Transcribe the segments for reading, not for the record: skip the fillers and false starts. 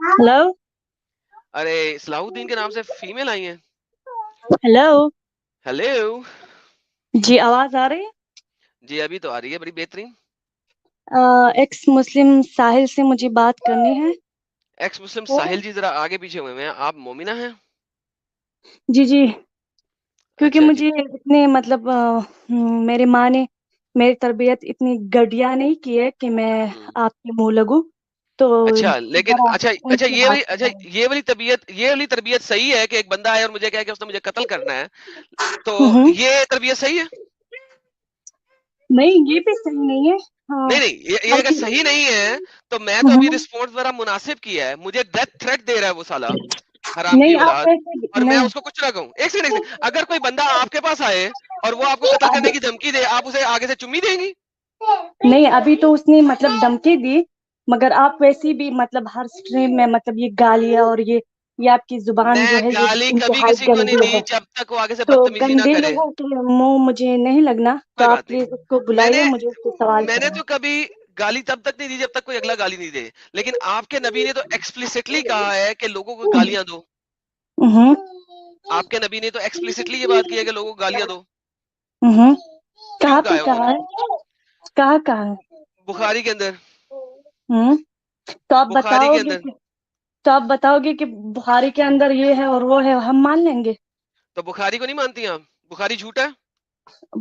Hello ارے صلاح الدین کے نام سے فیمیل آئی ہیں. ہلو ہیلو جی آواز آ رہی ہے. جی ابھی تو آ رہی ہے بڑی بہترین. ایکس مسلم ساحل سے مجھے بات کرنی ہے. ایکس مسلم ساحل جی ذرا آگے پیچھے ہوئے ہیں. آپ مومنہ ہیں؟ جی جی کیونکہ اچھا جی. مجھے اتنے مطلب میرے ماں نے میری تربیت اتنی گھٹیا نہیں کی ہے کہ میں آپ کے منہ لگوں. تو اچھا لیکن ذرا ان اچھا سے بات کرنا ہے. یہ والی تربیت صحیح ہے کہ ایک بندہ آئے اور مجھے کہے کہ اس نے مجھے قتل کرنا ہے، تو ہوں، یہ تربیت صحیح ہے؟ نہیں یہ بھی صحیح نہیں ہے. ہاں نہیں یہ اگر بلکہ صحیح نہیں ہے تو میں تو ابھی ہوں، رسپانس ذرا مناسب کیا ہے. مجھے ڈیتھ تھریٹ دے رہا ہے وہ سالا حرام کی نہیں آپ اولاد، ویسے اور میں نہیں اس کو کچھ نہ کہوں. ایک سیکنڈ اگر کوئی بندہ آپ کے پاس آئے اور وہ آپ کو قتل کرنے کی دھمکی دے، آپ اسے آگے سے چمی دیں گی؟ نہیں ابھی تو اس نے مطلب دھمکی دی، مگر آپ ویسی بھی مطلب ہر سٹریم میں مطلب یہ گالیاں اور یہ آپ کی زبان میں جو ہے یہ گالی کبھی انتہائی کسی کو نہیں گندی دی ہے. جب تک وہ آگے سے تو بدتمیزی نہ گندے کرے. لوگوں کے منہ مجھے نہیں لگنا، تو کوئی آپ بات نہیں. پلیز اس کو میں بلائیے، نے مجھے اس سے سوال میں نے کرنا تو کبھی گالی تب تک نہیں دی جب تک کوئی اگلا گالی نہیں دے. لیکن آپ کے نبی نے تو ایکسپلسٹلی کہا ہے کہ لوگوں کو گالیاں دو. ہے. آپ کے نبی نے تو ایکسپلسٹلی یہ بات کی ہے کہ لوگوں کو گالیاں دو. کیوں کہاں کہا پہ ہے انہوں کہا نے؟ ہے؟ کہاں ہے؟ بخاری کے اندر. ہوں تو آپ بخاری بتاؤ کے گے اندر. کہ تو آپ بتاؤ گے کہ بخاری کے اندر یہ ہے اور وہ ہے، ہم مان لیں گے. تو بخاری کو نہیں مانتی آپ؟ بخاری جھوٹا ہے؟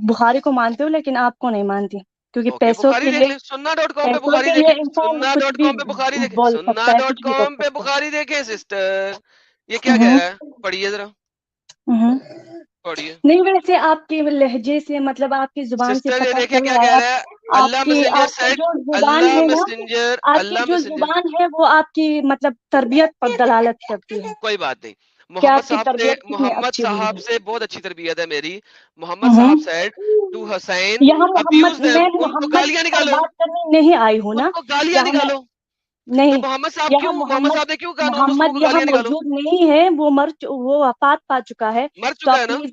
بخاری کو مانتے ہو لیکن آپ کو نہیں مانتی، کیونکہ اوکے پیسوں بخاری کے دیکھ لیے لیں. سننا.com پہ پیسوں بخاری کے لیے دیکھیں. انسان کچھ بھی سننا.com پہ بخاری دیکھیں. بول سکتا ہے، کچھ بھی کر سننا.com پہ سکتا بخاری دیکھیں سسٹر. یہ کیا کہہ ہے. رہا ہے؟ پڑھیے ذرا. ہوں پڑھیے نہیں ویسے آپ کے لہجے سے مطلب آپ کی زبان سے سسٹر. یہ پتہ دیکھیں چل کیا رہا کہہ ہے. رہا ہے. آپ اللہ کی میسنجر آپ کی سیڈ. جو زبان اللہ ہے نا، میسنجر. آپ کی اللہ جو میسنجر. زبان ہے وہ آپ کی مطلب تربیت پر دلالت کرتی ہے کوئی بات نہیں. کہ آپ کی تربیت کتنی محمد اچھی ہوئی صاحب ہے. سے بہت اچھی تربیت ہے میری. محمد صاحب سیڈ ٹو حسین یہاں ابیوز محمد، them. میں ان کو محمد گالیاں پر نکالو. بات کرنے نہیں آئی ہوں ان نا. کو گالیاں یہاں میں نکالو. تو نہیں، محمد صاحب یہاں کیوں؟ محمد صاحب نے کیوں کہا نارمل لوگوں محمد کو یہاں گالیاں نکالو؟ موجود نہیں ہے. وہ وہ وفات پا چکا ہے. مر تو چکا آپ ہے نا؟ پلیز،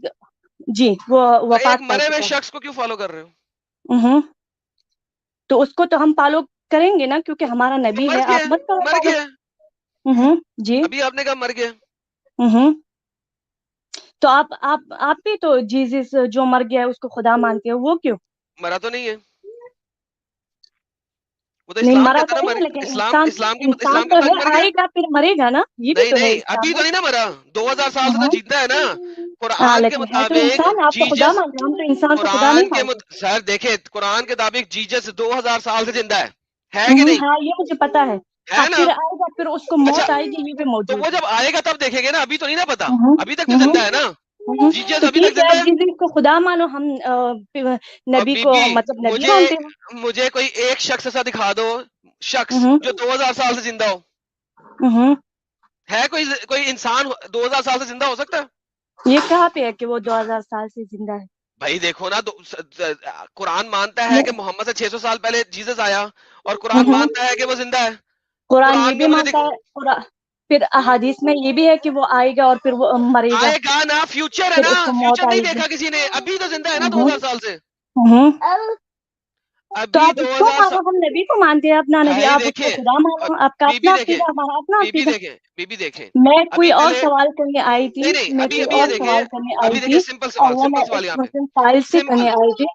جی وہ تو ایک وفات پا مرے ہوئے چکا ہے. شخص کو کیوں فالو کر رہے ہو؟ تو اس کو تو ہم فالو کریں گے نا، کیونکہ ہمارا تو نبی مر ہے. گیا آپ مت کرو مر فالو. گیا. جی. ابھی آپ نے کہا مر گیا. تو آپ بھی تو جیزس جو مر گیا ہے اس کو خدا مانتے ہو، وہ کیوں؟ مرا تو نہیں ہے. وہ تو نہیں اسلام مرا کہتا تو ہے نا نہیں ہے، لیکن انسان اسلام کے انسان تو مطابق ہے، مر گیا. آئے گا پھر مرے گا نا. یہ بھی نہیں تو ہے نہیں ابھی اسلام تو میں. نہیں نا مرا. 2000 سال سے تو جیتا ہے نا. ہاں قرآن کے لیکن ہے تو مطابق انسان. آپ تو خدا جیجس. مانتے ہیں، ہم تو انسان کو خدا قرآن نہیں کے مانتے. سر دیکھیں قرآن کے مطابق جیجس 2000 سال سے زندہ ہے کہ نہیں؟ ہاں یہ مجھے پتا ہے. ہاں ہے نا؟ پھر آئے گا، پھر اس کو اچھا موت آئے گی، یہ بھی تو موجود وہ ہے. جب آئے گا تب دیکھیں گے نا. ابھی تو نہیں نا پتا. ابھی تک تو ہوں زندہ ہے نا. جیجس تو ابھی تک ٹھیک ہے، زندہ آپ ہے. جس دن کو خدا مانو، ہم اور نبی بی کو بی مطلب نبی مجھے مانتے ہیں. مجھے کوئی ایک شخص ایسا دکھا دو، شخص جو 2000 سال سے زندہ ہو. ہے کوئی انسان 2000 سال سے زندہ ہو سکتا ہے؟ یہ کہاں پہ ہے کہ وہ 2000 سال سے زندہ ہے؟ بھائی دیکھو نا. قرآن مانتا ہے کہ محمد سے 600 سال پہلے جیسس آیا، اور قرآن مانتا ہے کہ وہ زندہ ہے. قرآن یہ قرآن میں بھی مجھے مانتا ہے. پھر احادیث میں یہ بھی ہے کہ وہ آئے گا اور پھر وہ مرے گا، آئے گا نا. فیوچر ہے پھر نا. اس کو موت فیوچر نہیں آئے گی. دیکھا کسی نے. ابھی تو زندہ ہے نا 2000 سال سے. تو ابھی آپ اس کو 2000 مانو، ہم نبی کو مانتے ہیں اپنا نبی. بھائی آپ اس کو دیکھیں. خدا مانو، آپ کا بی بی اپنا دیکھیں. عقیدہ، ہمارا اپنا بی بی عقیدہ. دیکھیں. بی بی دیکھیں. میں کوئی ابھی اور پہلے سوال کرنے آئی تھی، نہیں میں ابھی کوئی ابھی یہ اور دیکھیں. سوال کرنے آئی ابھی تھی، دیکھیں سمپل اور سوال. وہ میں سمپل سوال ایکس یہاں پہ. مسلم فائل سے سمپل کرنے آئی تھی.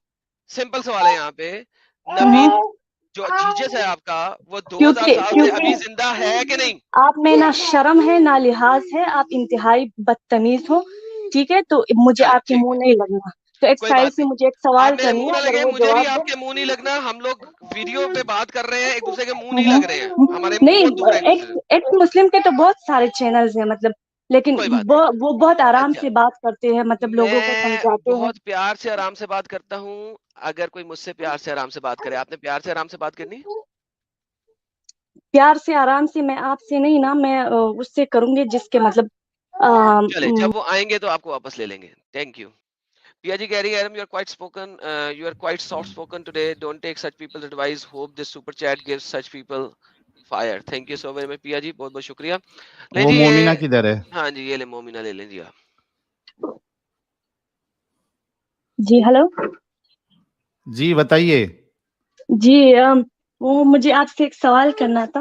سمپل سوال ہے یہاں پہ. نبی جو جیجس ہے آپ کا، وہ 2000 سال سے ابھی کیونکہ زندہ ہے کہ نہیں؟ آپ میں نہ شرم ہے نہ لحاظ ہے، آپ انتہائی بدتمیز ہو. ٹھیک ہے، تو مجھے چلے آپ کے ٹھیک. منہ نہیں لگنا. تو ایکس کوئی فائل بات سے نہیں. مجھے ایک آپ سوال میرے کرنی منہ ہے، نہ اگر لگے، وہ مجھے بھی جواب آپ دے. کے منہ نہیں لگنا. ہم لوگ ویڈیو پہ بات کر رہے ہیں، ایک دوسرے کے منہ نہیں لگ رہے ہیں. ہمارے منہ نہیں، بہت دور ہے ایک دوسرے سے. ایکس مسلم کے تو بہت سارے چینلز ہیں مطلب، لیکن کوئی بات وہ بہت نہیں. آرام اچھا سے بات کرتے ہیں، مطلب لوگوں کو میں سمجھاتے ہیں. بہت پیار سے آرام سے بات کرتا ہوں. اگر کوئی مجھ سے پیار سے آرام سے بات کرے، آپ نے پیار سے آرام سے بات کرنی ہے. پیار سے آرام سے میں آپ سے نہیں نا، میں اس سے کروں گی جس کے مطلب چلے جب وہ آئیں گے تو آپ کو واپس لے لیں گے. Thank you. پیا جی کہہ رہی ہے you are quite spoken, you are quite soft spoken today. Don't take such peoples advise. Hope this super chat gives such people fire. Thank you so very much Piya ji, بہت بہت شکریہ. نہیں وہ جی مومنہ یہ کدھر ہے؟ ہاں جی یہ لے مومنہ لے لیں جی آپ. جی ہلو جی بتائیے. جی وہ مجھے آپ سے ایک سوال کرنا تھا.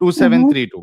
2732।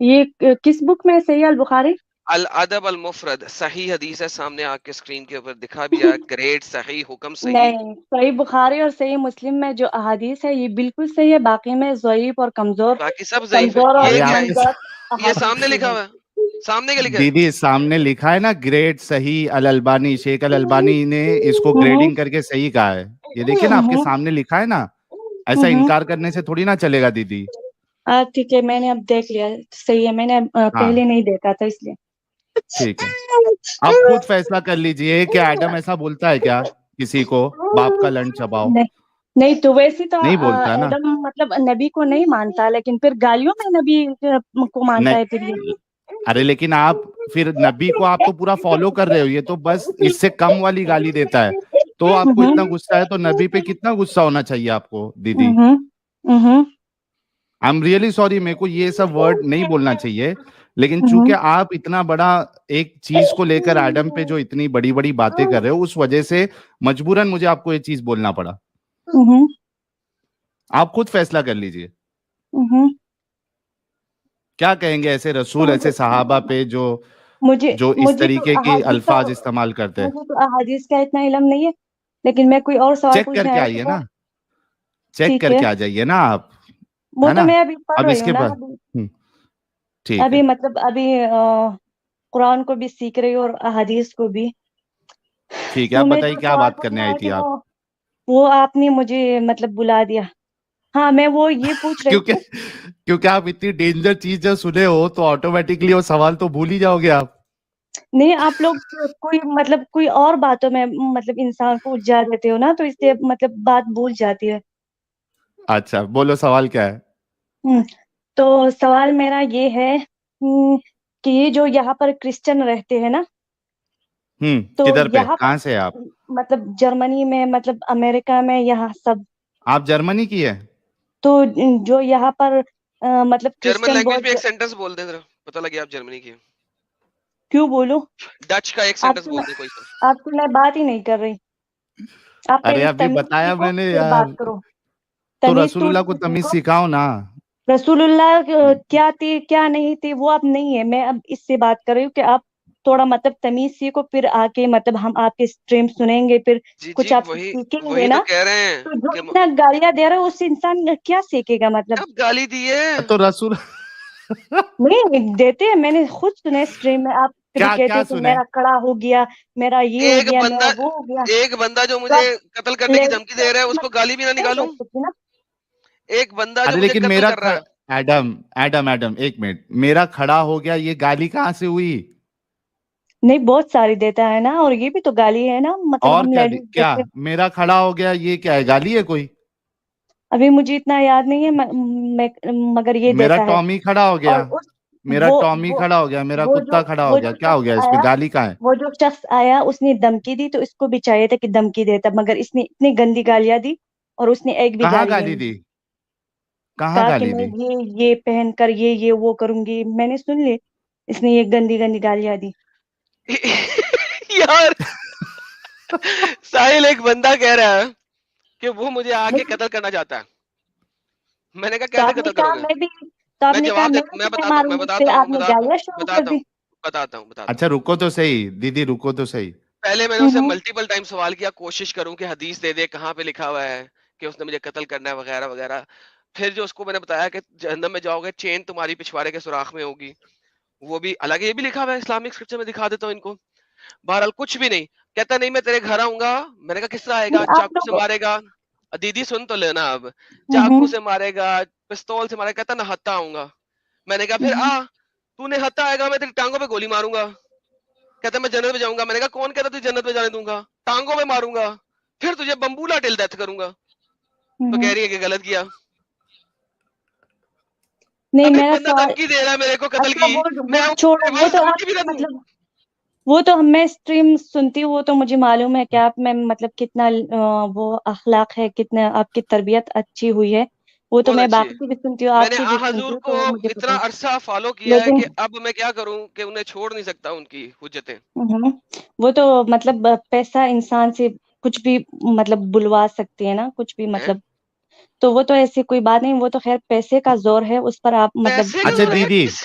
یہ کس بک میں صحیح البخاری؟ الادب المفرد صحیح حدیث ہے، سامنے آپ کے اسکرین کے اوپر دکھا بھی ہے، گریٹ صحیح حکم صحیح. نہیں، صحیح بخاری اور صحیح مسلم میں جو احادیث ہے یہ بالکل صحیح ہے، باقی میں ضعیف اور کمزور باقی سب ضعیف ہے. اور ارے یہ کیا آپ ہے؟ منگت یہ سامنے احادیث لکھا ہیں۔ ہوا ہے، سامنے کیا لکھا ہے؟ دیدی سامنے لکھا ہے نا گریڈ صحیح الالبانی، شیخ الالبانی نے اس کو ہوں، گریڈنگ کر کے صحیح کہا ہے. یہ دیکھیے نا آپ کے ہوں، سامنے لکھا ہے نا، ایسا ہوں۔ انکار کرنے سے تھوڑی نہ چلے گا دیدی. ٹھیک ہے، میں نے اب دیکھ لیا، صحیح ہے، میں نے ہاں پہلے نہیں دیکھا تھا اس لیے۔ ٹھیک ہے، اب خود فیصلہ کر لیجئے کہ ایڈم ایسا بولتا ہے کیا کسی کو باپ کا لنڈ چباؤ؟ نہیں تو ویسے تو نہیں بولتا ہے نا. ایڈم مطلب نبی کو نہیں مانتا، لیکن پھر گالیوں میں نبی کو مانتا ہے پھر یہ۔ نہیں ارے لیکن آپ پھر نبی کو آپ تو پورا فالو کر رہے ہو، یہ تو بس اس سے کم والی گالی دیتا ہے. تو آپ کو اتنا غصہ ہے تو نبی پہ کتنا غصہ ہونا چاہیے آپ کو دیدی. آئی ایم ریئلی سوری، میرے کو یہ سب ورڈ نہیں بولنا چاہیے، لیکن چونکہ آپ اتنا بڑا ایک چیز کو لے کر ایڈم پہ جو اتنی بڑی بڑی باتیں کر رہے ہو، اس وجہ سے مجبوراً مجھے آپ کو یہ چیز بولنا پڑا. آپ خود فیصلہ کر لیجئے کیا کہیں گے ایسے رسول، ایسے صحابہ پہ جو اس مجھے تو طریقے کی احادیث کا الفاظ استعمال کرتے ہیں. مجھے تو احادیث کا اتنا علم نہیں ہے، لیکن میں کوئی اور سوال چیک کر پوچھنے کے آیا آئیے تو نا، چیک ٹھیک کر ہے، کے آ جائیے نا آپ، وہ ہے تو نا. میں ابھی پڑھ اب رہی اس ہوں کے نا، بعد ٹھیک ابھی ہے. مطلب ابھی قرآن کو بھی سیکھ رہی ہوں اور احادیث کو بھی۔ ٹھیک ہے، تو آپ میں بتائیے جو کیا سوال بات کرنے پوچھنے آئی آئی تھی تھی آپ. وہ آپ نے مجھے مطلب بلا دیا۔ ہاں، میں وہ یہ پوچھ رہی تھی، کیونکہ آپ اتنی ڈینجر چیز جب سنے ہو تو آٹومیٹکلی وہ سوال تو بھول ہی جاؤ گے آپ. نہیں آپ لوگ کوئی مطلب کوئی اور باتوں میں مطلب انسان کو الجھا دیتے ہو نا، تو اس سے مطلب بات بھول جاتی ہے۔ اچھا بولو سوال کیا ہے. تو سوال میرا یہ ہے کہ یہ جو یہاں پر کرسچن رہتے ہیں نا، تو کدھر پہ، یہاں کہاں سے آپ؟ مطلب جرمنی میں، مطلب امریکہ میں، یہاں سب، آپ جرمنی کی ہے؟ تو جو یہاں پر مطلب جرمن کرسچن لینگویج بہت میں ایک سینٹنس بول دیں ذرا، پتہ لگے آپ جرمنی کی. کیوں بولوں؟ ڈچ کا ایک آپ سینٹنس سے بول دیں کوئی سا. آپ سے میں بات ہی نہیں کر رہی، آپ ارے پہلے ابھی تمیز بتایا سیکھو میں نے پھر یار، بات کرو، تو تمیز رسول تو اللہ کو تمیز سیکھو۔ سکھاؤ نا. رسول اللہ کیا تھی کیا نہیں تھی وہ اب نہیں ہے، میں اب اس سے بات کر رہی ہوں کہ آپ تھوڑا مطلب تمیز سیکھو، پھر آ کے مطلب ہم آپ کے اسٹریم سنیں گے، پھر کچھ جی آپ سے وہی سیکھیں گے وہی نا۔ تو کہہ رہے ہیں تو جو کہ اتنا گالیاں دے رہا ہے اس سے انسان کیا سیکھے گا؟ مطلب کب گالی دی ہے. تو رسول نہیں دیتے ہیں، میں نے خود سنے اسٹریم میں، آپ کبھی کیا کہتے کیا ہو کہ سنے؟ میرا کڑا ہو گیا، میرا یہ ہو گیا، میرا وہ ہو گیا، ایک بندہ جو تو مجھے آپ قتل کرنے کی دھمکی دے رہا ہے اس کو گالی بھی نہ نہیں نکالوں. کر سکتی نا۔ ایک بندہ جو ارے مجھے لیکن قتل میرا کر رہا ہے. ایڈم ایک منٹ، میرا کھڑا ہو گیا یہ گالی کہاں سے ہوئی؟ نہیں بہت ساری دیتا ہے نا، اور یہ بھی تو گالی ہے نا، مطلب اور ہم لیڈیز کیا دیتے۔ میرا کھڑا ہو گیا یہ کیا ہے، گالی ہے کوئی؟ ابھی مجھے اتنا یاد نہیں ہے، مگر یہ میرا دیتا ہے۔ ٹامی کھڑا ہو اور گیا، میرا وہ ٹامی وہ کھڑا ہو گیا، میرا وہ جو کتا کھڑا وہ ہو گیا، جو کیا ہو شخص گیا اس میں آیا گالی کہاں ہے؟ وہ جو شخص آیا اس نے دھمکی دی، تو اس کو بھی چاہیے تھا کہ دھمکی دیتا، مگر اس نے اتنی گندی گالیاں دی، اور اس نے ایک بھی کہاں گالی گالی نہیں دی؟ دی۔ کہاں کہا کہ گالی میں دی؟ یہ پہن کر یہ وہ کروں گی، میں نے سن لی، اس نے یہ گندی گندی گالیاں دی۔ یار ساحل ایک بندہ کہہ رہا ہے کہ وہ مجھے آ کے قتل کرنا چاہتا ہے. میں نے کہا تو کیسے آپ نے قتل کرو کہا گے. میں بھی تو آپ میں نے کہا جواب میں میں بھی تمہیں بتاتا ہوں ماروں میں گی، بتاتا پھر ہوں آپ نے گالیاں شروع کر بتاتا دی۔ ہوں بتاتا ہوں اچھا رکو تو صحیح دیدی، رکو تو صحیح. پہلے میں نے اسے ملٹیپل ٹائم سوال کیا، کوشش کروں کہ حدیث دے دے کہاں پہ لکھا ہوا ہے کہ اس نے مجھے قتل کرنا ہے وغیرہ وغیرہ. پھر جو اس کو میں نے بتایا کہ جہنم میں جاؤ گے چین تمہاری پچھواڑے کے سوراخ میں ہوگی، وہ بھی حالانکہ یہ بھی لکھا ہوا ہے اسلامک اسکرپچر میں، دکھا دیتا ہوں ان کو. بہرحال کچھ بھی نہیں کہتا، نہیں میں تیرے گھر آؤں گا. میں نے کہا کس طرح آئے گا؟ نہیں آپ چاقو سے لوگ مارے گا. دیدی سن تو لینا، اب چاقو سے مارے گا، پستول سے مارے گا. کہتا نہتا آؤں گا. میں نے کہا پھر آ، تو نہتا آئے گا میں تیری ٹانگوں پہ گولی ماروں گا. کہتا میں جنت میں جاؤں گا. میں نے کہا کون کہتا تجھے جنت میں جانے دوں گا؟ ٹانگوں پہ ماروں گا، پھر تجھے بمبولا ٹل ڈیتھ کروں گا. تو کہہ رہی ہے کہ غلط کیا. نہیں، اب ایک میرا بندہ سوال، دھمکی دے رہا ہے میرے کو قتل اچھا کی، وہ میں چھوڑو، وہ ریورس تو دھمکی آپ بھی نہ دوں. مطلب وہ تو میں اسٹریم سنتی ہوں، وہ تو مجھے معلوم ہے کہ آپ میں مطلب کتنا وہ اخلاق ہے، کتنا آپ کی تربیت اچھی ہوئی ہے، وہ تو بہت میں اچھی ہے. باقی کی بھی سنتی ہوں، میں آپ نے کی آ بھی سنتی حضور ہوں، کو تو وہ مجھے پتا اتنا ہے، عرصہ فالو کیا ہے لیکن کہ اب میں کیا کروں کہ انہیں چھوڑ نہیں سکتا ان کی حجتیں. وہ تو مطلب پیسہ انسان سے کچھ بھی مطلب بلوا سکتے ہیں نا، کچھ بھی ہیں؟ مطلب، تو وہ تو ایسی کوئی بات نہیں، وہ تو خیر پیسے کا زور ہے اس پر آپ مطلب پیسے کا اچھا ضرور ہے دیدی، کس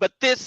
32,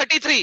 33,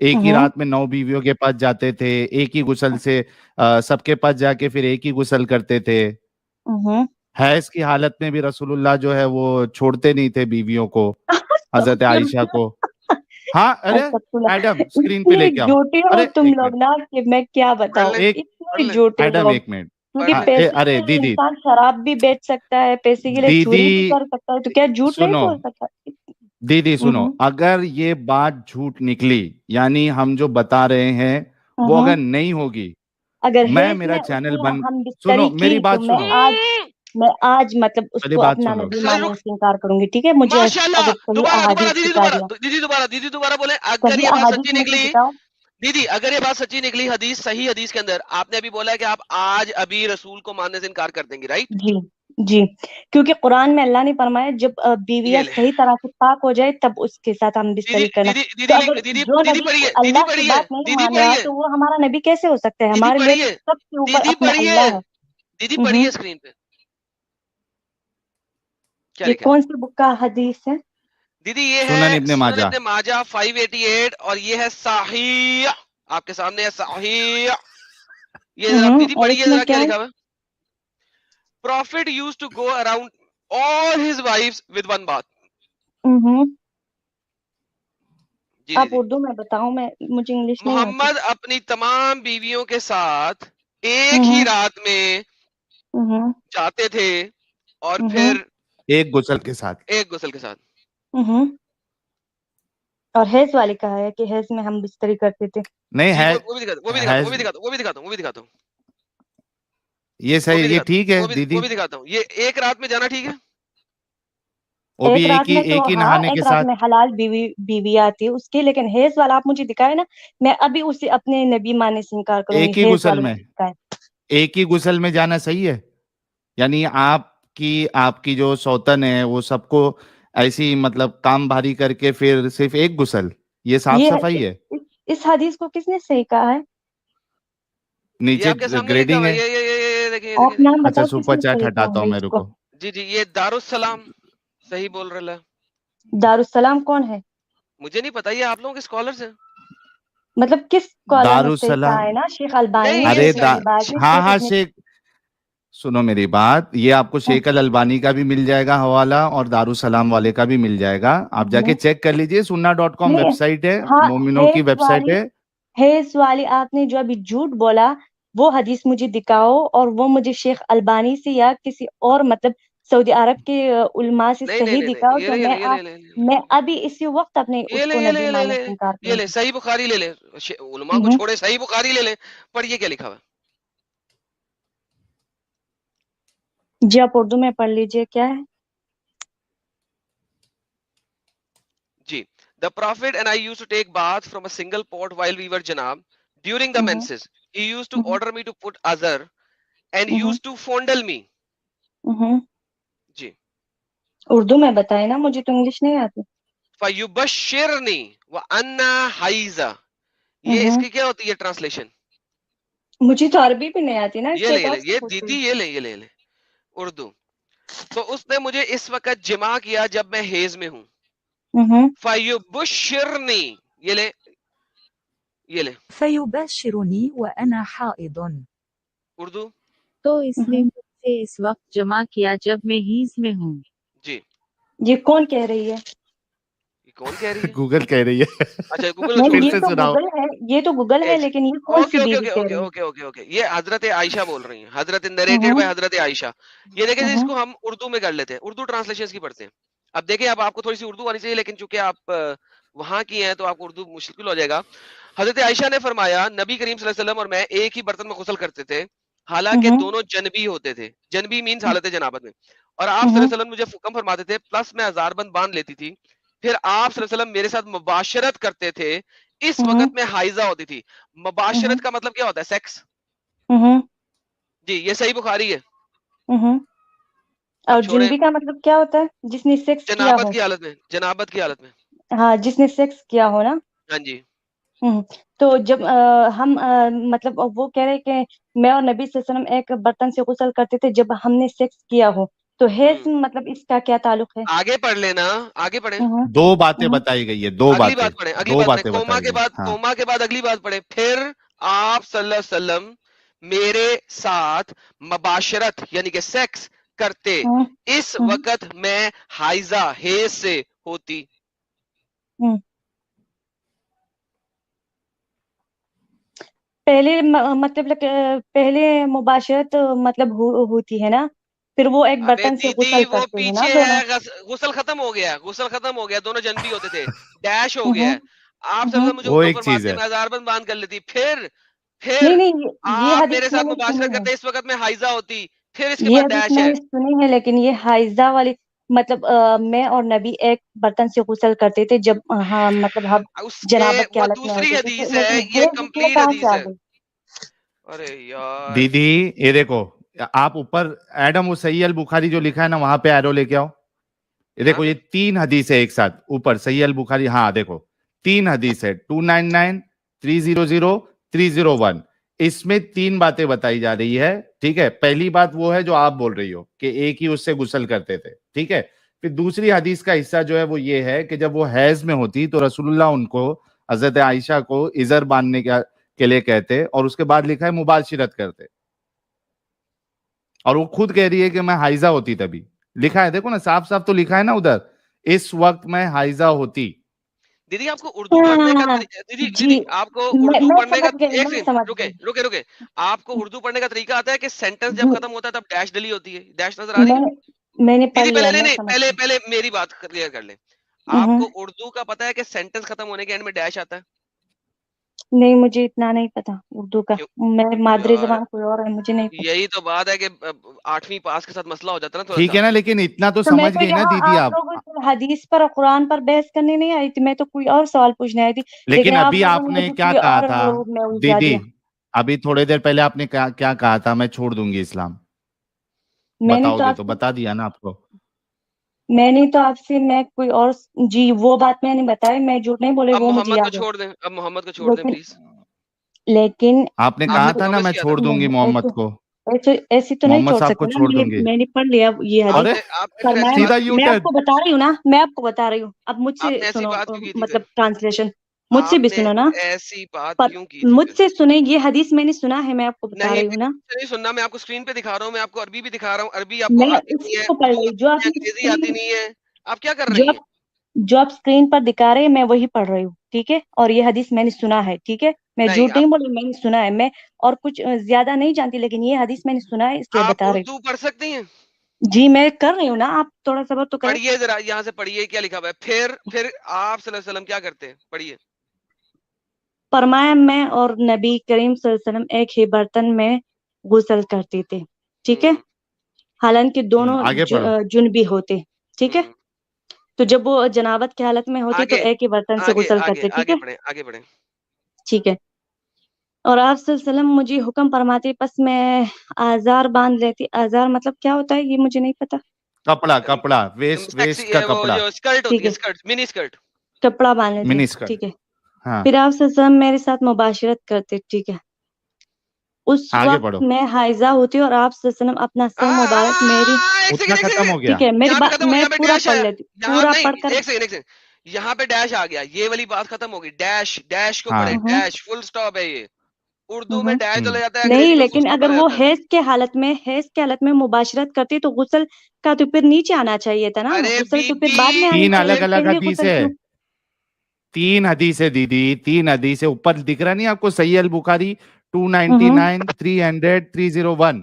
ایک ہی رات میں 9 بیویوں کے پاس جاتے تھے, ایک ہی غسل سے سب کے پاس جا کے پھر ایک ہی غسل کرتے تھے. حیض کی حالت میں بھی رسول اللہ جو ہے وہ چھوڑتے نہیں تھے بیویوں کو, حضرت عائشہ کو. ہاں ارے ایڈم اسکرین پہ لے کے آؤ. جھوٹے ہو ارے تم ایک لوگ منٹ, نا, کہ میں کیا بتاؤں, لیں، اتنے لیں۔ جھوٹے ایڈم لوگ. ایک منٹ. کیونکہ پیسے کے ارے لیے دیدی انسان شراب بھی بیچ سکتا ہے, پیسے کے لیے چوری بھی دیدی کر سکتا ہے, تو کیا جھوٹ نہیں سنو بول سکتا؟ دیدی سنو, اگر یہ بات جھوٹ نکلی, یعنی ہم جو بتا رہے ہیں وہ اگر نہیں ہوگی, اگر میں حیض میرا میں چینل اس نے بند, ہم سنو بستری میری کی تو بات سنو, میں آج مطلب اس پہلے کو بات اپنا سن لو. نبی سر ماننے رک، سے انکار کروں گی, ٹھیک ہے؟ مجھے ماشاء اللہ. اگر صحیح دوبارہ احادیث دیدی دکھا دیا, دیدی دوبارہ بولیں. اگر صحیح یہ بات احادیث سچی مجھے نکلی دکھاؤ. دیدی, اگر یہ بات سچی نکلی حدیث, صحیح حدیث کے اندر آپ نے ابھی بولا ہے کہ آپ آج ابھی رسول کو ماننے سے انکار کر دیں گے, رائٹ؟ جی جی, کیونکہ قرآن میں اللہ نے فرمایا جب بیویاں یہ لے صحیح طرح سے پاک ہو جائے تب اس کے ساتھ ہم دیدی بستری کرنا. دیدی تو دیدی اگر دیدی جو دیدی نبی پڑھیے, دیدی اللہ کی پڑھیے, بات نہیں دیدی مان رہا پڑھیے, تو وہ ہمارا نبی کیسے ہو سکتا ہے؟ دیدی ہمارے لیے پڑھیے, سب سے اوپر دیدی اپنا پڑھیے, اللہ ہے. دیدی پڑھیے اسکرین پہ کیا یہ لکھا ہے. کون سی بک کا حدیث ہے؟ دیدی یہ ہے سنن ابن سنن ماجہ. ابن ماجہ 588, اور یہ ہے صحیح, آپ کے سامنے ہے صحیح. یہ ذرا دیدی اور پڑھیے اس میں ذرا کیا کیا ہے؟ لکھا ہوا ہے. Prophet used to go around all his wives with one bath. جی آپ دیدی, اردو میں بتاؤ, مجھے انگلش نہیں آتی. محمد اپنی تمام بیویوں کے ساتھ ایک ہی رات میں جاتے تھے اور پھر ایک غسل کے ساتھ. ایک غسل کے ساتھ. اور حیض والی کہا ہے کہ حیض میں ہم بستری کرتے تھے. نہیں جی ہے, وہ بھی دکھاتا ہوں, وہ بھی دکھاتا ہوں, وہ بھی دکھاتا ہوں, وہ بھی دکھاتا ہوں, یہ وہ بھی صحیح, یہ دکھاتا ٹھیک ہے ہوں, دیدی, وہ بھی دکھاتا ہوں. یہ ایک رات میں جانا ٹھیک ہے. وہ بھی ایک رات میں تو ایک ہی ہاں, نہانے کے ایک رات ساتھ. میں حلال بیوی آتی ہے اس کی, لیکن حیض والا آپ مجھے دکھائے نا, میں ابھی اسے اپنے نبی ماننے سے انکار کروں گی. ایک ہی حیض غسل والے میں, مجھے دکھائے. ایک ہی غسل میں جانا صحیح ہے, یعنی آپ کی جو سوتن ہے وہ سب کو ایسی مطلب کام بھاری کر کے پھر صرف ایک غسل, یہ صاف صفائی ہے. اس حدیث کو کس نے صحیح کہا ہے؟ یہ نیچے آپ کے سامنے لکھا گریڈنگ ہوا ہے, ہے. یہ دیکھیے آپ دیکھیے. نام اچھا بتاؤ کس سپر نے چیٹ صحیح کہا ہٹاتا ہوں ہے میں, اس کو. رکو. جی جی, یہ دارالسلام صحیح بول رہا ہے. دارالسلام کون ہے؟ مجھے نہیں پتا, یہ آپ لوگوں کے اسکالرز ہیں. مطلب کس کالر میں صحیح کہا دارالسلام, ہے نا, شیخ البانی, نہیں, یہ ارے شیخ البانی, ہاں شیخ ہاں ابن. شیخ, سنو میری بات, یہ آپ کو شیخ الالبانی کا بھی مل جائے گا حوالہ, اور دارالسلام والے کا بھی مل جائے گا, آپ جا کے چیک کر لیجئے. sunna.com ویب نہیں, سائٹ ہے, ہاں, مومنوں کی ویب سائٹ ہے. حیض والی آپ نے جو ابھی جھوٹ بولا وہ حدیث مجھے دکھاؤ, اور وہ مجھے شیخ البانی سے یا کسی اور مطلب سعودی عرب کے علماء سے نہیں صحیح نہیں نہیں, دکھاؤ, یہ تو لے, یہ لے, یہ لے, میں ابھی اسی وقت اپنے یہ اس لے, کو یہ لے, نبی یہ لے, ماننے سے انکار یہ کروں لے, گی. صحیح بخاری لے لے. علماء کو چھوڑے, صحیح بخاری لے لے, پر یہ کیا لکھا ہوا ہے. جی آپ اردو میں پڑھ لیجئے, کیا ہے؟ جی, the prophet and I used to take bath from a single pot while we were janab during the menses. He used to order me to put azar and used to fondle me. جی, اردو میں بتائے نا, مجھے تو English نہیں آتی. فَيُبَشِّرْنِي وَأَنَّا حَيْزَ, یہ اس کی کیا ہوتی ہے ٹرانسلیشن؟ مجھے تو عربی بھی نہیں آتی نا, اس یہ لیے لے, تو یہ آپ لے, سے یہ پوچھ رہی دیدی, یہ لے, یہ لے, اردو. تو اس نے مجھے اس وقت جمع کیا جب میں حیض میں ہوں. ہوں. فَيُبَشِّرْنِي, یہ لے, یہ لے فَيُبَشِّرُنِي وَأَنَا حَائِضٌ, اردو. تو اس نے مجھے اس وقت جمع کیا جب میں حیض میں ہوں. جی, یہ کون کہہ رہی ہے؟ یہ کون کہہ رہی ہے؟ گوگل کہہ رہی ہے. اچھا, گوگل نے نہیں, چھوڑ پھر یہ دیا. سے تو سناؤ. گوگل ہے, یہ تو گوگل ہے, لیکن یہ کون سی اوکے اوکے بیوی اوکے کہہ اوکے رہی ہے؟ اوکے اوکے اوکے, یہ حضرت عائشہ بول رہی ہیں, حضرت نریٹڈ بائی حضرت عائشہ. یہ دیکھیں, اس کو ہم اردو میں کر لیتے ہیں, اردو ٹرانسلیشن کی پڑھتے ہیں. اب دیکھیں, اب آپ کو تھوڑی سی اردو آنی چاہیے, لیکن چونکہ آپ وہاں کی ہیں تو آپ کو اردو مشکل ہو جائے گا. حضرت عائشہ نے فرمایا, نبی کریم صلی اللہ علیہ وسلم اور میں ایک ہی برتن میں غسل کرتے تھے, حالانکہ دونوں جنبی ہوتے تھے. جنبی مینس حالت جنابت میں. اور آپ صلی اللہ علیہ وسلم مجھے حکم فرماتے تھے, پلس میں ہزار بند باندھ لیتی تھی. پھر آپ صلی اللہ علیہ وسلم میرے ساتھ مباشرت کرتے تھے, اس وقت میں حائضہ ہوتی تھی. مباشرت کا مطلب کیا ہوتا ہے؟ سیکس. جی, یہ صحیح بخاری ہے. اور اب چھوڑیں, جنبی کا مطلب کیا ہوتا ہے؟ جس نے سیکس کیا جنابت ہو. کی حالت میں, جنابت کی حالت میں. ہاں, جس نے سیکس کیا ہو نا. ہاں جی. تو جب ہم مطلب وہ کہہ رہے کہ میں اور نبی صلی اللہ علیہ وسلم ایک برتن سے غسل کرتے تھے جب ہم نے سیکس کیا ہو, تو حیض مطلب اس کا کیا تعلق ہے؟ آگے پڑھ لینا, آگے پڑھیں, دو باتیں بتائی گئی ہے, دو اگلی باتیں, بات پڑھیں, اگلی دو بات باتیں پڑھیں, کوما بتائی کے گئی. بعد, ہاں کوما کے بعد اگلی بات پڑھیں. پھر آپ صلی اللہ علیہ وسلم میرے ساتھ مباشرت یعنی کہ سیکس کرتے, اس وقت میں حائزہ حیض سے ہوتی. پہلے مطلب پہلے مباشرت مطلب ہوتی ہے نا, پھر وہ ایک ابے برتن سے دیدی غسل وہ کرتے ہیں نا پیچھے دونوں. ہے, غسل ختم ہو گیا, غسل ختم ہو گیا, دونوں جنبی ہوتے تھے, ڈیش ہو گیا ہے. آپ سب مجھے وہ حکم ایک چیز فرماتے ہے. میں ہزار بند باندھ کر لیتی. پھر نہیں نہیں, یہ آپ میرے حدیث میں ساتھ نے مباشرت سنی ہے, کرتے اس وقت میں حائزہ ہوتی, پھر اس کے یہ بعد حدیث ڈیش میں ہے. نے سنی ہے, لیکن یہ حائزہ والی مطلب میں اور نبی ایک برتن سے غسل کرتے تھے جب ہاں مطلب ہم اس کے جنابت کی وہ حالت میں دوسری ہوتے تھے, حدیث ہے, لیکن یہ حیض اس میں کمپلیٹ کہاں سے حدیث آ ہے. گئی؟ ارے یار دیدی یہ دیکھو, آپ اوپر ایڈم و صحیح البخاری جو لکھا ہے نا وہاں پہ ایرو لے کے آؤ. یہ یہاں دیکھو, پہ یہ 3 حدیث ہے ایک ساتھ اوپر صحیح البخاری. ہاں دیکھو 3 حدیث ہے, 299, 300, 301. اس میں 3 باتیں بتائی جا رہی ہے. ٹھیک ہے, پہلی بات وہ ہے جو آپ بول رہی ہو کہ ایک ہی اس سے غسل کرتے تھے. ٹھیک ہے, پھر دوسری حدیث کا حصہ جو ہے وہ یہ ہے کہ جب وہ حیض میں ہوتی تو رسول اللہ ان کو, حضرت عائشہ کو ازر باندھنے کے لیے کہتے, اور اس کے بعد لکھا ہے مباشرت کرتے, اور وہ خود کہہ رہی ہے کہ میں حائزہ ہوتی تبھی. لکھا ہے دیکھو نا, صاف صاف تو لکھا ہے نا ادھر, اس وقت میں حائزہ ہوتی. دیدی آپ کو اردو پڑھنے کا دیدی جی, آپ کو میں اردو پڑھنے کا سمجھ گئی, ایک میں سیکنڈ سمجھ رکے گئی. رکے رکے آپ کو اردو پڑھنے کا طریقہ آتا ہے کہ سینٹنس جب جی, ختم ہوتا ہے تب ڈیش ڈلی ہوتی ہے, ڈیش نظر آ رہی ہے میں نے پڑھ دیدی؟ لیا, پہلے نہیں میں نہیں سمجھ پہلے گئی. پہلے میری بات کلیئر کر لیں. آپ کو اردو کا پتا ہے کہ سینٹنس ختم ہونے کے اینڈ میں ڈیش آتا ہے؟ نہیں, مجھے اتنا نہیں پتا اردو کا, کیوں میری مادری یار, زبان کوئی اور ہے, مجھے نہیں پتا. یہی تو بات ہے کہ 8ویں پاس کے ساتھ مسئلہ ہو جاتا ہے نا تھوڑا ٹھیک سا. ہے نا, لیکن اتنا تو تو میں سمجھ تو گئی نا یہاں دیدی آپ آپ. لوگوں سے حدیث پر اور قرآن پر بحث کرنے نہیں آئی تھی, میں تو کوئی اور سوال پوچھنے آئی تھی, لیکن لیکن آپ ابھی لوگوں آپ نے نے مجھے کیا کوئی کہا اور تھا میں الجھا دیدی, دیا. ابھی تھوڑے دیر پہلے آپ نے کیا کہا تھا, میں چھوڑ دوں گی اسلام. میں نے بتاؤ تو گے آپ تو سے بتا دیا نا آپ کو. میں نے تو آپ سے میں کوئی اور, جی وہ بات میں نے بتائی, میں جھوٹ نہیں بولے, اب وہ مجھے محمد کو یاد ہے. چھوڑ دیں, اب محمد کو چھوڑ دیں لیکن پلیز. لیکن آپ نے آپ کہا نے تھا نا پرومس میں کیا تھا. چھوڑ دوں گی نہیں, محمد کو, ایسی تو نہیں محمد چھوڑ صاحب کو سکتے نا, چھوڑ دوں گی. میں نے پڑھ لیا یہ حدیث. ارے آپ نے پھر ایسی فرمایا, سیدھا بات کیوں یو کی میں آپ ٹرن. کو بتا رہی ہوں نا, میں آپ کو بتا رہی ہوں, اب مجھ سے آپ نے ایسی سنو, بات کیوں کی تھی پھر مطلب ٹرانسلیشن مجھ سے آپ بھی نے سنو نا, ایسی بات پر کیوں کی تھی مجھ پھر؟ سے سنیں, یہ حدیث میں نے سنا ہے, میں آپ کو بتا نہیں رہی ہوں نا. نہیں سننا, میں آپ کو اسکرین پہ دکھا رہا ہوں, میں آپ کو عربی بھی دکھا رہا ہوں, عربی آپ کو میں آتی اسی نہیں ہے, کو پڑھ اردو رہی ہوں آتی جو نہیں آپ ہے, نے انگریزی آتی نہیں ہے, آپ کیا کر جو رہی آپ ہیں؟ جو آپ اسکرین پر دکھا رہے ہیں میں وہی پڑھ رہی ہوں. ٹھیک ہے, اور یہ حدیث میں نے سنا ہے. ٹھیک ہے, میں نہیں جھوٹ نہیں بولی, میں نے سنا ہے, میں اور کچھ زیادہ نہیں جانتی, لیکن یہ حدیث میں نے سنا ہے, اس لیے آپ بتا رہی اردو پڑھ سکتی ہیں؟ ہوں. جی میں کر رہی ہوں نا, آپ تھوڑا صبر تو کریں. پڑھیے ذرا, یہاں سے پڑھیے کیا لکھا ہوا ہے. پھر آپ صلی اللہ علیہ وسلم کیا کرتے ہیں, پڑھیے. فرمایا, میں اور نبی کریم صلی اللہ علیہ وسلم ایک ہی برتن میں غسل کرتے تھے. ٹھیک ہے, حالانکہ دونوں آگے پڑھو. جنبی ہوتے. ٹھیک ہے, تو جب وہ جنابت کی حالت میں ہوتی تو آگے ایک ہی برتن سے آگے غسل آگے کرتے. ٹھیک آگے ہے, پڑھیں, آگے پڑھیں. ٹھیک ہے. اور آپ صلی اللہ علیہ وسلم مجھے حکم فرماتے, پس میں آزار باندھ لیتی. آزار مطلب کیا ہوتا ہے یہ مجھے نہیں پتا. کپڑا ویسٹ کا وہ کپڑا, جو اسکرٹ ہوتی ٹھیک ہے, ہے, اسکرٹ, منی اسکرٹ. کپڑا باندھ لیتے. منی اسکرٹ. ٹھیک ہے, ہاں پھر آپ صلی اللہ علیہ وسلم میرے ساتھ مباشرت کرتے. ٹھیک ہے, اس آگے وقت پڑھو. میں حائزہ ہوتی اور آپ صلی اللہ علیہ وسلم اپنا سر مبارک میری. ایک اتنا سیکنڈ ایک ختم ہو سیکنڈ, گیا. ٹھیک ہے, میری یہاں پہ بات ختم ہو, میں یہاں پہ پورا ڈیش پڑھ ہے, لیتی, یہاں پورا نہیں, پڑھ کر. ایک سیکنڈ, یہاں پہ ڈیش آ گیا, یہ والی بات ختم ہوگی. ڈیش, ڈیش کو ہاں پڑھیں, ڈیش فل سٹاپ ہے یہ. اردو میں ڈیش ڈلا جاتا ہے, انگریزی نہیں, میں فل لیکن سٹاپ اگر ڈلا وہ جاتا ہے. حیض کے حالت میں مباشرت کرتی تو غسل کا تو پھر نیچے آنا چاہیے تھا نا, ارے غسل بی تو پھر بعد بی میں آنی تین چاہیے, الگ الگ پہلے حدیث غسل ہے, کیوں. 3 حدیث ہے دیدی, 3 حدیث ہے. اوپر دکھ رہا نہیں آپ کو صحیح البخاری 299, 300, 301.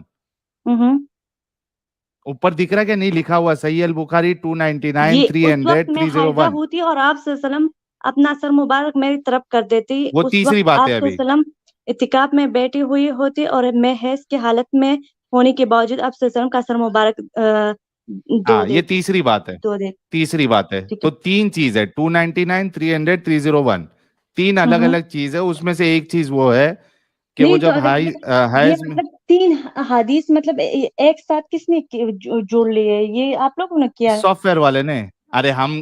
اوپر دکھ رہا کہ نہیں لکھا ہوا صحیح البخاری 299, یہ اس 300, وقت میں حائزہ 301. ہوتی اور آپ صلی اللہ علیہ وسلم اپنا سر مبارک میری طرف کر دیتی. وہ اس تیسری وقت بات آپ ہے صلی ابھی. اللہ علیہ وسلم اعتکاف میں بیٹھی ہوئی ہوتی اور میں حیض کی حالت میں ہونے کے باوجود آپ صلی اللہ علیہ وسلم کا سر مبارک ہاں یہ تیسری بات ہے, دو دے. تیسری بات ہے. ٹھیک ہے. تو 3 چیز ہے, 299, 300, 301. 3 الگ الگ چیز ہے, اس میں سے ایک چیز وہ ہے کہ وہ نہیں تو جب اگر یہ حیض میں. مطلب 3 حدیث مطلب ایک ساتھ کس نے جوڑ لی ہے, یہ آپ لوگوں نے کیا ہے. سافٹ ویئر والے نے. ارے ہم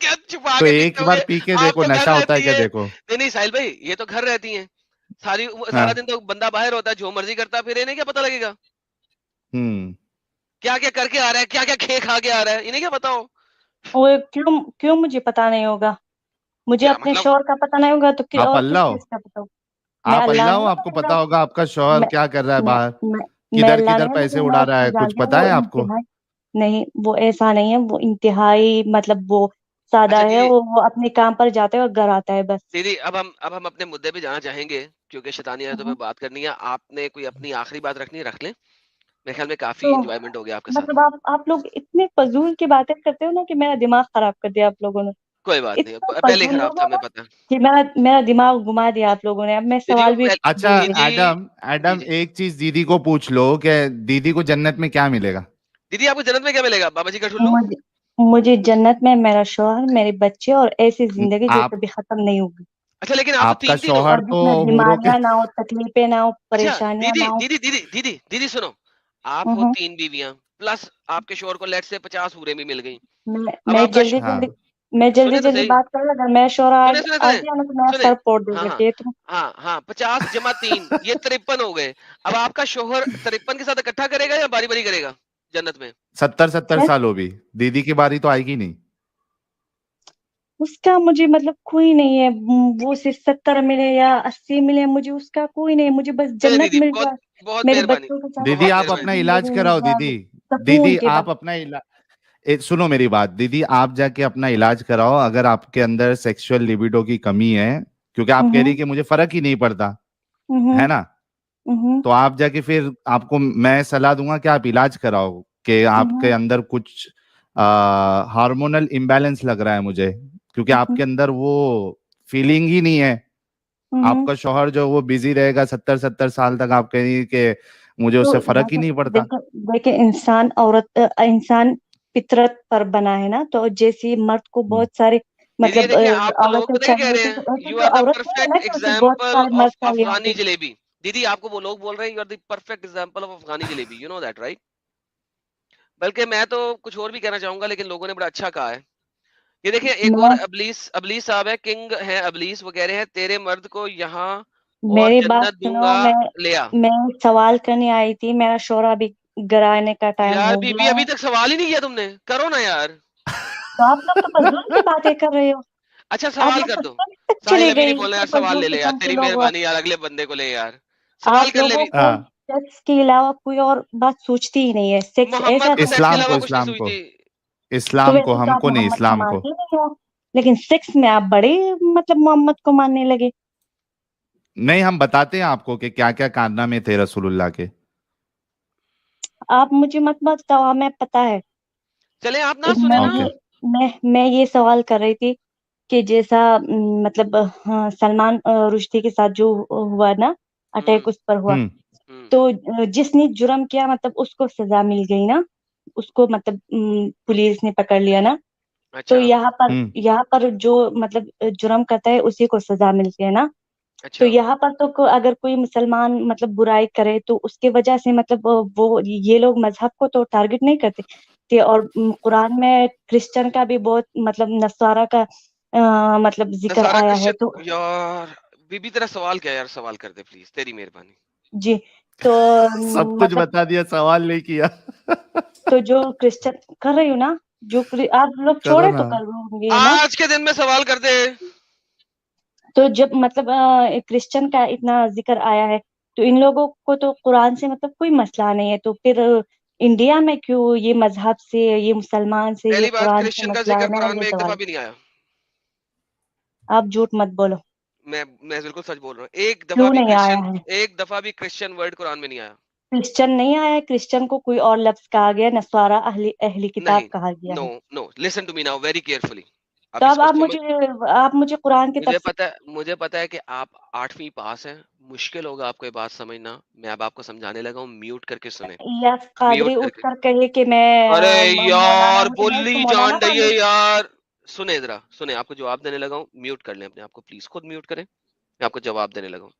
کیا چھپا تو کے ایک پیتے بار ہوگے؟ پی کے آپ دیکھو تو گھر نشہ ہوتا ہے رہتی کیا، ہے. دیکھو. نہیں ساحل بھائی، یہ تو گھر رہتی ہیں سارا ہاں. دن، تو بندہ باہر ہوتا ہے جو مرضی کرتا، پھر انہیں کیا پتا لگے گا ہوں. کیا کیا کر کے آ رہا ہے، کیا کیا کھا کے آ رہا ہے، انہیں کیا پتا ہو. وہ کیوں مجھے پتا نہیں ہوگا؟ مجھے کیا اپنے مطلب؟ شوہر کا پتا نہیں ہوگا تو آپ اور اللہ کس ہو، چیز کا پتا ہوگا؟ میں آپ اللہ اللہ ہو، نہیں آپ کو ہوں، پتا ہوگا آپ کا شوہر میں کیا کر رہا ہے میں باہر، میں کدھر اللہ کدھر نہیں ہوں، پیسے لیکن میں اڑا اس رہا کو ہے، کچھ جانتی ہوں. پتا وہ ہے آپ کو؟ انتہائی نہیں، وہ ایسا نہیں ہے، وہ انتہائی مطلب وہ سادہ اچھا ہے. دیدی، وہ اپنے کام پر جاتا ہے اور گھر آتا ہے بس. دیدی اب ہم اپنے مدعے پہ جانا چاہیں گے، کیونکہ شیطانی آیتوں پہ بات کرنی ہے. آپ نے کوئی اپنی آخری بات رکھنی ہے، رکھ لیں. میرے خیال میں کافی تو انجوائمنٹ ہو گیا آپ کے ساتھ. مطلب آپ لوگ اتنے فضول کی باتیں کرتے ہو نا کہ میرا دماغ خراب کر دیا آپ لوگوں نے. کوئی بات نہیں، اتنا پہلے ہی فضول خراب لوگ تھا، ہو ہمیں نا پتا. کہ میرا دماغ گھما دیا آپ لوگوں نے. اب میں دیدی سوال بھی اچھا بھول گئی. ایڈم، جی جی ایک چیز دیدی کو پوچھ لو کہ دیدی کو جنت میں کیا ملے گا؟ دیدی، آپ کو جنت میں کیا ملے گا؟ بابا جی کا ٹھلو. مجھے جنت میں میرا شوہر، میرے بچے اور ایسی زندگی جو آپ کبھی ختم نہیں ہوگی. اچھا لیکن آپ تو آپ کا تین ہو. شوہر اور تو جس میں حوروں کے، بیماریاں نہ ہو، تکلیفیں نہ ہو، اچھا پریشانیاں دیدی نہ ہو. دیدی دیدی دیدی دیدی سنو، آپ ہو ہوں، 3 بیویاں پلس آپ کے شوہر کو لیٹ سے 50 حوریں بھی مل گئیں. میں اب میں آپ کا جلدی ہاں جلدی میں جلدی سنیں تو جلدی صحیح، بات کر لگا. میں شوہر سنیں سنیں آ سنیں گیا نا تو میرا سنیں. سر پھوڑ دے ہاں گا ہاں کہ تم. ہاں 50 جمع 3 یہ 53 ہو گئے. اب آپ کا شوہر 53 کے ساتھ اکٹھا کرے گا یا باری باری کرے گا جنت میں؟ 70 سال ہو بھی، دیدی کی باری تو آئے گی نہیں. اس کا مجھے مطلب کوئی نہیں ہے. وہ صرف 70 ملے یا 80 ملے، مجھے اس کا کوئی نہیں. مجھے بس چلے جنت دیدی، مل بہت جائے، بہت میرے مہربانی، بچوں کے ساتھ دیدی بہت آپ مہربانی. اپنا علاج زندگی کراؤ. مل جائے دیدی سکون کے آپ بعد. اپنا سنو میری بات، دیدی آپ جا کے اپنا علاج کراؤ. اگر آپ کے اندر سیکسول لیبیڈو کی کمی ہے، کیونکہ آپ کہہ رہی کہ مجھے فرق ہی نہیں پڑتا ہے نا، تو آپ جا کے پھر آپ کو میں صلاح دوں گا کہ آپ علاج کراؤ، کہ آپ کے اندر کچھ ہارمونل امبیلنس لگ رہا ہے مجھے، کیونکہ آپ کے اندر وہ فیلنگ ہی نہیں ہے. آپ کا شوہر جو وہ بزی رہے گا 70 سال تک، آپ کہیں گے کہ مجھے اس تو سے فرق ہی نہیں پڑتا. دیکھیں انسان فطرت پر بنا ہے نا. تو جیسی مرد کو بہت سارے دیدی یہ مطلب دیکھیں، آپ کو لوگ عورتیں پتہ کیا کہہ چاہیے رہے تھی، تو ہیں، ایسے یو تو آر دا عورت نہیں ہے نا پرفیکٹ کہ اسے بہت ایگزامپل سارے مرد آف چاہیے افغانی ہوتے. جلیبی. دیدی آپ کو وہ لوگ بول رہے ہیں you are the perfect example of Afghani jalebi, you know that right. بلکہ میں تو کچھ اور بھی کہنا چاہوں گا، لیکن لوگوں نے بڑا اچھا کہا ہے. یہ دیکھیں ایک اور میں ابلیس صاحب ہے، کنگ ہے ابلیس. وہ کہہ رہے ہیں تیرے مرد کو یہاں اور میری بات جنت دوں سنو. گا، لیا. میں سوال کرنے آئی تھی. میرا شوہر ابھی گھر آنے کا ٹائم یار ہو بی بی گیا ابھی ہے. تک سوال ہی نہیں کیا تم نے، کرو نا یار. تو آپ لوگ تو فضول کی باتیں کر رہے ہو. اچھا آپ سوال لوگ کر تو دو. کب تک ساحل چلے ابھی گئے نہیں بولنا یار، اتنے سوال فضول لے لے یار، قسم کے تیری لوگ ہو. مہربانی یار، اگلے بندے کو لے یار. سوال آپ کر لے لوگوں بھی. کو سیکس کے علاوہ کوئی اور بات سوچتی ہی نہیں ہے. سیکس ایسا محمد کو سیکس کے اسلام کو علاوہ کچھ نہیں اسلام کو سوچتی. تو اسلام کو، ویسے تو ہم آپ کو نہیں، محمد کو اسلام کو. مانتے نہیں ہو، لیکن سیکس میں آپ بڑے مطلب محمد کو ماننے لگے. نہیں، ہم بتاتے ہیں آپ کو کہ کیا کیا کارنامے تھے رسول اللہ کے. آپ مجھے مت بتاؤ، ہمیں پتا ہے. چلیں آپ نہ سنیں نا. اوکے. میں یہ سوال کر رہی تھی کہ جیسا مطلب سلمان رشدی کے ساتھ جو ہوا نا، ہوں اٹیک اس پر ہوا، ہوں. ہوں. تو جس نے جرم کیا مطلب اس کو سزا مل گئی نا. اس کو مطلب پولیس نے پکڑ لیا نا. تو اچھا ہوں. یہاں پر جو مطلب جرم کرتا ہے اسی کو سزا ملتی ہے نا. تو اچھا. یہاں پر تو اگر کوئی مسلمان مطلب برائی کرے تو اس کی وجہ سے مطلب وہ یہ لوگ مذہب کو تو ٹارگٹ نہیں کرتے تھے. اور قرآن میں کرسچن کا بھی بہت مطلب نصارہ کا مطلب ذکر نصارا آیا ہے. کرسچن. تو یار بی بی تیرا سوال کیا یار، سوال کر دے پلیز، تیری مہربانی. جی تو سب کچھ مطلب بتا دیا، سوال نہیں کیا. تو جو کرسچن کر رہی ہوں نا، جو آپ لوگ کرو چھوڑے تو نا. کر لوں گی نا. آج کے دن میں سوال کر دے. تو جب مطلب کرسچن کا اتنا ذکر آیا ہے تو ان لوگوں کو تو قرآن سے مطلب کوئی مسئلہ نہیں ہے. تو پھر انڈیا میں کیوں یہ مذہب سے، یہ مسلمان سے، یہ پہلی بات، قرآن سے کرسچن کا مسئلہ ہے؟ ذکر میرا قرآن یہ میں ایک سوال دفعہ ہے. بھی نہیں آیا. آپ جھوٹ مت بولو. میں بالکل سچ بول رہا ہوں. ایک دفعہ کیوں بھی نہیں آیا کرسچن، ہے؟ ایک دفعہ بھی کرسچن ورڈ قرآن میں نہیں آیا. کرسچن نہیں آیا ہے. کرسچن کو کوئی اور لفظ کہا گیا، نصارہ اہلی کتاب نہیں، کہا گیا نو ہے. No, listen to me now very carefully. تو اب آپ مجھے قرآن کی تفسیر. مجھے پتا ہے کہ آپ 8ویں پاس ہیں، مشکل ہوگا آپ کو یہ بات سمجھنا. میں اب آپ کو سمجھانے لگا ہوں، میوٹ کر کے سنیں. یا قادری میوٹ کر اٹھ کے. کر کہے کہ میں ارے مولانا یار ہوں، تو میں اس کو بولی مولانا جان مان رہی ہے لوں. یار. سنیں ذرا، سنیں، آپ کو جواب دینے لگا ہوں. میوٹ کر لیں اپنے آپ کو پلیز، خود میوٹ کریں. میں آپ کو جواب دینے لگا ہوں.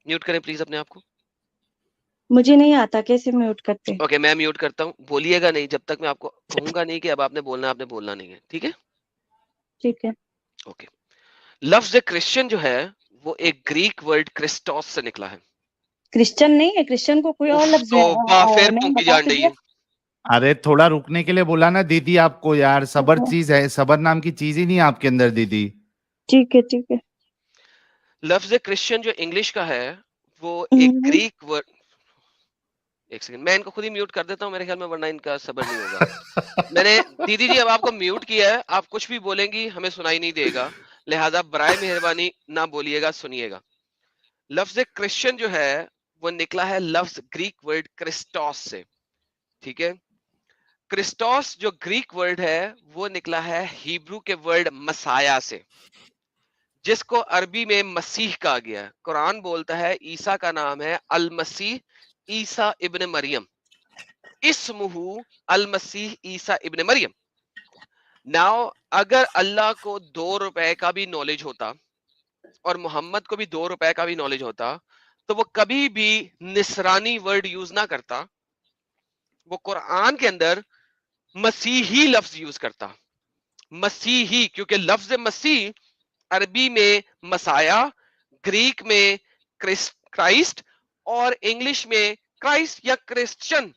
میوٹ کریں پلیز اپنے آپ کو. مجھے نہیں آتا کیسے میوٹ کرتے. اوکے میں میوٹ کرتا ہوں. بولیے گا نہیں جب تک میں آپ کو کہوں گا نہیں کہ اب آپ نے بولنا نہیں ہے، ٹھیک ہے؟ ٹھیک ہے. اوکے. لفظ کرسچن جو ہے وہ ایک گریک ورڈ کرسٹوس سے نکلا ہے. کرسچن نہیں ہے, کرسچن کو کوئی اور لفظ پھر میں پونکی بتا جان دیجیے. ارے تھوڑا رکنے کے لیے بولا نا دیدی آپ کو یار, صبر چیز ہے, صبر نام کی چیز ہی نہیں آپ کے اندر دیدی. ٹھیک ہے ٹھیک ہے. لفظ کرسچن جو انگلش کا ہے وہ ایک گریک ورڈ, ایک سیکنڈ میں ان کو خود ہی میوٹ کر دیتا ہوں, میرے خیال میں ورنہ ان کا صبر نہیں ہوگا. میں نے دیدی جی اب آپ کو میوٹ کیا ہے, آپ کچھ بھی بولیں گی ہمیں سنائی نہیں دے گا, لہذا برائے مہربانی نہ بولیے گا, سنیے گا. لفظ کرسچن جو ہے وہ نکلا ہے لفظ گریک ورڈ کرسٹوس سے. ٹھیک ہے. کرسٹوس جو گریک ورڈ ہے وہ نکلا ہے ہیبرو کے ورڈ مسایا سے, جس کو عربی میں مسیح کہا گیا ہے. قرآن بولتا ہے عیسیٰ کا نام ہے المسیح عیسیٰ ابن مریم, اسمہ المسیح عیسیٰ ابن مریم. ناؤ اگر اللہ کو 2 روپے کا بھی نالج ہوتا اور محمد کو بھی 2 روپے کا بھی نالج ہوتا تو وہ کبھی بھی نصرانی ورڈ یوز نہ کرتا, وہ قرآن کے اندر مسیحی لفظ یوز کرتا. مسیحی, کیونکہ لفظ مسیح عربی میں مسایا, گریک میں کرائسٹ, اور انگلش میں کرائسٹ یا کرسچن,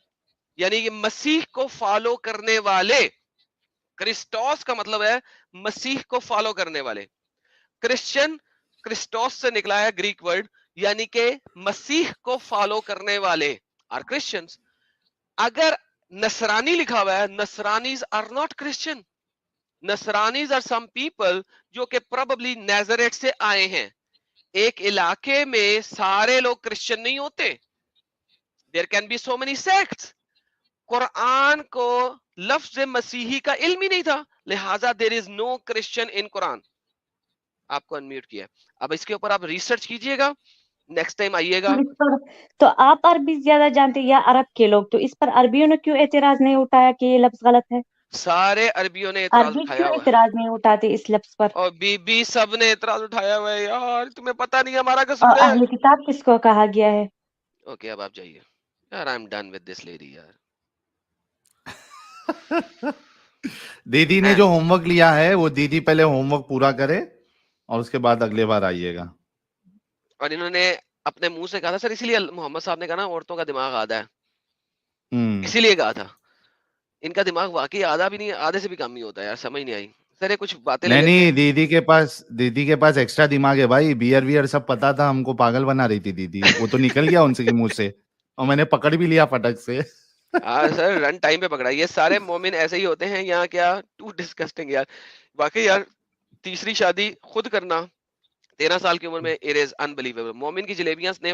یعنی یہ مسیح کو فالو کرنے والے. کرسٹوس کا مطلب ہے مسیح کو فالو کرنے والے. کرسچن کرسٹوس سے نکلا ہے گریک ورڈ, یعنی کہ مسیح کو فالو کرنے والے آر کرسچنز. اگر نصرانی لکھا ہوا ہے, نصرانیز آر ناٹ کرسچن. نصرانیز آر سم پیپل جو کہ پروبیبلی نیزریٹ سے آئے ہیں. ایک علاقے میں سارے لوگ کرسچن نہیں ہوتے. There can be so many sects. Quran کو لفظ مسیحی کا علم ہی نہیں تھا, لہٰذا دیر از نو کرسچن ان قرآن. آپ کو انمیوٹ کیا. اب اس کے اوپر آپ ریسرچ کیجئے گا, نیکسٹ ٹائم آئیے گا. تو آپ عربی زیادہ جانتے یا عرب کے لوگ, تو اس پر عربیوں نے کیوں اعتراض نہیں اٹھایا کہ یہ لفظ غلط ہے؟ سارے عربیوں نے اعتراض عربی اٹھایا کیوں ہوا ہے, اعتراض نہیں اٹھاتے اس لفظ پر؟ اور بی بی سب نے اعتراض اٹھایا ہوا ہے. یار تمہیں پتہ نہیں ہمارا اور قصور ہے. اہل کتاب کس کو کہا گیا ہے؟ اوکے اب آپ جائیے. یار I am done with this lady یار. دیدی نے جو ہوم ورک لیا ہے وہ دیدی پہلے ہوم ورک پورا کرے اور اس کے بعد اگلے بار آئیے گا. اور انہوں نے اپنے منہ سے کہا تھا سر, اسی لیے محمد صاحب نے کہا نا عورتوں کا دماغ آدھا ہے, اسی لیے کہا تھا. ان کا دماغ واقعی آدھا بھی نہیں, آدھے سے بھی کم ہی ہوتا ہے یار, سمجھ نہیں آئی. سر یہ کچھ باتیں لے لیتے نہیں, ہیں. دیدی کے پاس ایکسٹرا دماغ ہے بھائی. بیئر ویئر سب پتا تھا, ہم کو پاگل بنا رہی تھی دیدی, وہ تو نکل گیا ان سے منہ سے, اور میں نے پکڑ بھی لیا فٹک سے. ہاں سر رن ٹائم پہ پکڑا. یہ سارے مومن ایسے ہی ہوتے ہیں یہاں, کیا ٹو ڈسکسٹنگ یار واقعی یار. تیسری شادی خود کرنا 13 سال کی عمر میں, اٹ از انبلیویبل. مومن کی جلیبیاں نے